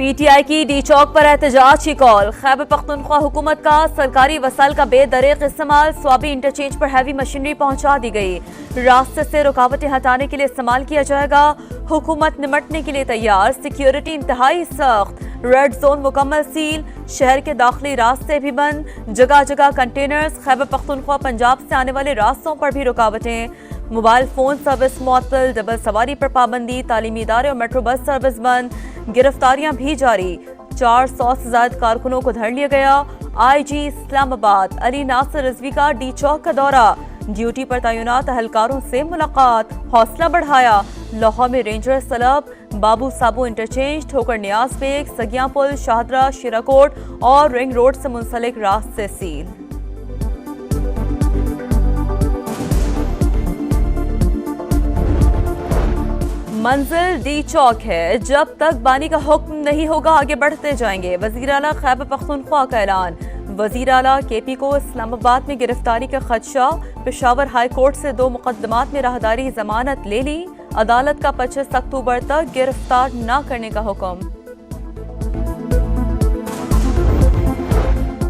P T I کی D چوک پر احتجاج کی کال. خیبر پختونخوا حکومت کا سرکاری وسائل کا بے دریغ استعمال. سوابی انٹرچینج پر ہیوی مشینری پہنچا دی گئی. راستے سے رکاوٹیں ہٹانے کے لیے استعمال کیا جائے گا. حکومت نمٹنے کے لیے تیار. سیکیورٹی انتہائی سخت. ریڈ زون مکمل سیل. شہر کے داخلی راستے بھی بند. جگہ جگہ کنٹینرز. خیبر پختونخوا پنجاب سے آنے والے راستوں پر بھی رکاوٹیں. موبائل فون سروس معطل. ڈبل سواری پر پابندی. تعلیمی ادارے اور میٹرو بس سروس بند. گرفتاریاں بھی جاری. 400 سے زائد کارکنوں کو دھر لیا گیا. آئی جی اسلام آباد علی ناصر رضوی کا ڈی چوک کا دورہ. ڈیوٹی پر تعینات اہلکاروں سے ملاقات. حوصلہ بڑھایا. لاہور میں رینجر سلب. بابو سابو انٹرچینج. ٹھوکر نیاز بیگ. سگیاں پل. شاہدرہ. شیراکوٹ اور رنگ روڈ سے منسلک راستے سیل. منزل ڈی چوک ہے. جب تک بانی کا حکم نہیں ہوگا آگے بڑھتے جائیں گے. وزیر اعلیٰ خیبر پختونخوا کا اعلان. وزیر اعلیٰ کے پی کو اسلام آباد میں گرفتاری کا خدشہ. پشاور ہائی کورٹ سے 2 مقدمات میں راہداری ضمانت لے لی. عدالت کا 25 اکتوبر تک گرفتار نہ کرنے کا حکم.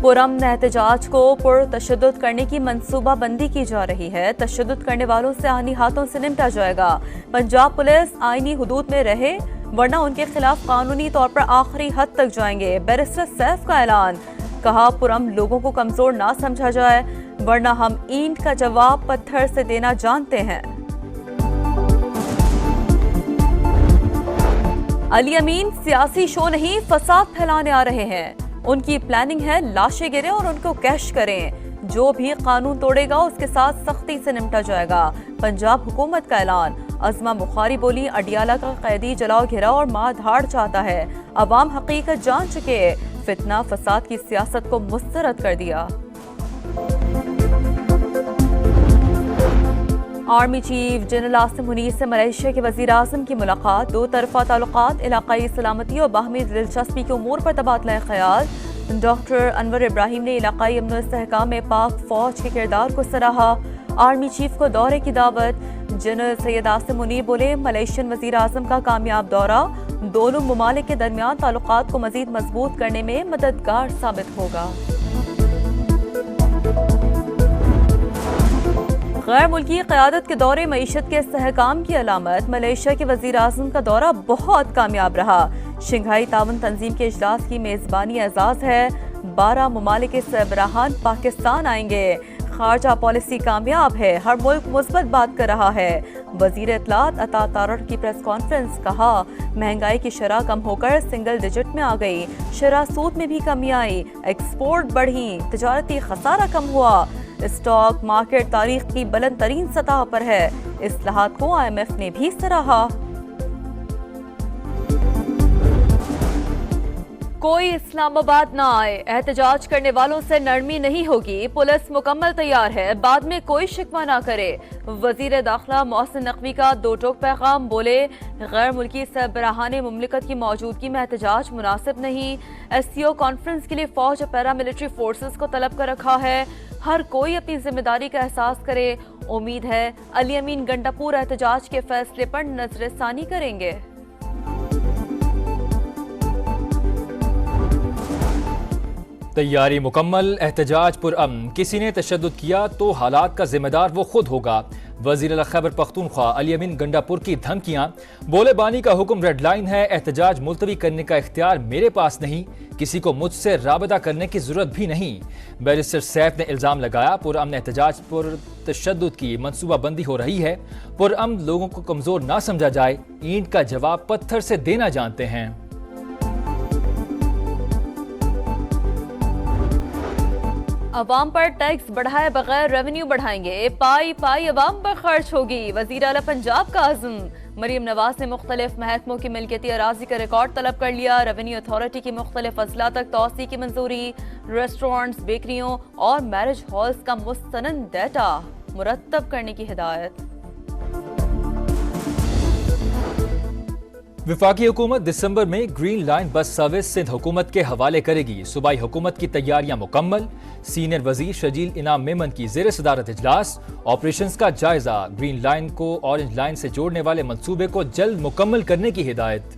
پرامن احتجاج کو پرتشدد کرنے کی منصوبہ بندی کی جا رہی ہے. تشدد کرنے والوں سے آئینی ہاتھوں سے نمٹا جائے گا. پنجاب پولیس آئینی حدود میں رہے ورنہ ان کے خلاف قانونی طور پر آخری حد تک جائیں گے. بیرسٹر سیف کا اعلان. کہا پرامن لوگوں کو کمزور نہ سمجھا جائے ورنہ ہم اینٹ کا جواب پتھر سے دینا جانتے ہیں. علی امین سیاسی شو نہیں فساد پھیلانے آ رہے ہیں. ان کی پلاننگ ہے لاشیں گریں اور ان کو کیش کریں. جو بھی قانون توڑے گا اس کے ساتھ سختی سے نمٹا جائے گا. پنجاب حکومت کا اعلان. عظمہ بخاری بولی اڈیالہ کا قیدی جلاؤ گھیراؤ اور مار دھاڑ چاہتا ہے. عوام حقیقت جان چکے. فتنہ فساد کی سیاست کو مسترد کر دیا. Army chief general Asim Munir سے ملیشیا کے وزیر اعظم کی ملاقات. 2 طرفہ تعلقات, علاقائی سلامتی اور باہمی دلچسپی کے امور پر تبادلہ خیال. ڈاکٹر انور ابراہیم نے علاقائی امن و استحکام میں پاک فوج کے کردار کو سراہا. آرمی چیف کو دورے کی دعوت. جنرل سید عاصم منیر بولے ملیشین وزیر اعظم کا کامیاب دورہ دونوں ممالک کے درمیان تعلقات کو مزید مضبوط کرنے میں مددگار ثابت ہوگا. غیر ملکی قیادت کے دورے معیشت کے استحکام کی علامت. ملیشیا کے وزیر اعظم کا دورہ بہت کامیاب رہا. شنگھائی تعاون تنظیم کے اجلاس کی میزبانی اعزاز ہے. 12 ممالک کے سربراہان پاکستان آئیں گے. خارجہ پالیسی کامیاب ہے. ہر ملک مثبت بات کر رہا ہے. وزیر اطلاعات عطا تارڑ کی پریس کانفرنس. کہا مہنگائی کی شرح کم ہو کر سنگل ڈیجٹ میں آ گئی. شرح سود میں بھی کمی آئی. ایکسپورٹ بڑھی. تجارتی خسارہ کم ہوا. اسٹاک مارکیٹ تاریخ کی بلند ترین سطح پر ہے. اصلاحات کو آئی ایم ایف نے بھی سراہا. کوئی اسلام آباد نہ آئے. احتجاج کرنے والوں سے نرمی نہیں ہوگی. پولیس مکمل تیار ہے. بعد میں کوئی شکوہ نہ کرے. وزیر داخلہ محسن نقوی کا 2 ٹوک پیغام. بولے غیر ملکی سربراہان مملکت کی موجودگی میں احتجاج مناسب نہیں. ایس سی او کانفرنس کے لیے فوج اور پیرا ملٹری فورسز کو طلب کر رکھا ہے. ہر کوئی اپنی ذمہ داری کا احساس کرے. امید ہے علی امین گنڈاپور احتجاج کے فیصلے پر نظر ثانی کریں گے. تیاری مکمل. احتجاج پرامن. کسی نے تشدد کیا تو حالات کا ذمہ دار وہ خود ہوگا. وزیر اعلیٰ خیبر پختونخوا علی امین گنڈاپور کی دھمکیاں. بولے بانی کا حکم ریڈ لائن ہے. احتجاج ملتوی کرنے کا اختیار میرے پاس نہیں. کسی کو مجھ سے رابطہ کرنے کی ضرورت بھی نہیں. بیرسٹر سیف نے الزام لگایا پرامن احتجاج پر تشدد کی منصوبہ بندی ہو رہی ہے. پرامن لوگوں کو کمزور نہ سمجھا جائے. اینٹ کا جواب پتھر سے دینا جانتے ہیں. عوام پر ٹیکس بڑھائے بغیر ریونیو بڑھائیں گے. پائی پائی عوام پر خرچ ہوگی. وزیر اعلیٰ پنجاب کا عزم. مریم نواز نے مختلف محکموں کی ملکیتی اراضی کا ریکارڈ طلب کر لیا. ریونیو اتھارٹی کی مختلف اضلاع تک توسیع کی منظوری. ریسٹورانٹس, بیکریوں اور میرج ہالز کا مستند ڈیٹا مرتب کرنے کی ہدایت. وفاقی حکومت دسمبر میں green line bus service Sindh حکومت کے حوالے کرے گی. صوبائی حکومت کی تیاریاں مکمل. سینئر وزیر شجیل انعام میمن کی زیر صدارت اجلاس. آپریشنز کا جائزہ. گرین لائن کو اورنج لائن سے جوڑنے والے منصوبے کو جلد مکمل کرنے کی ہدایت.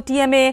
TMA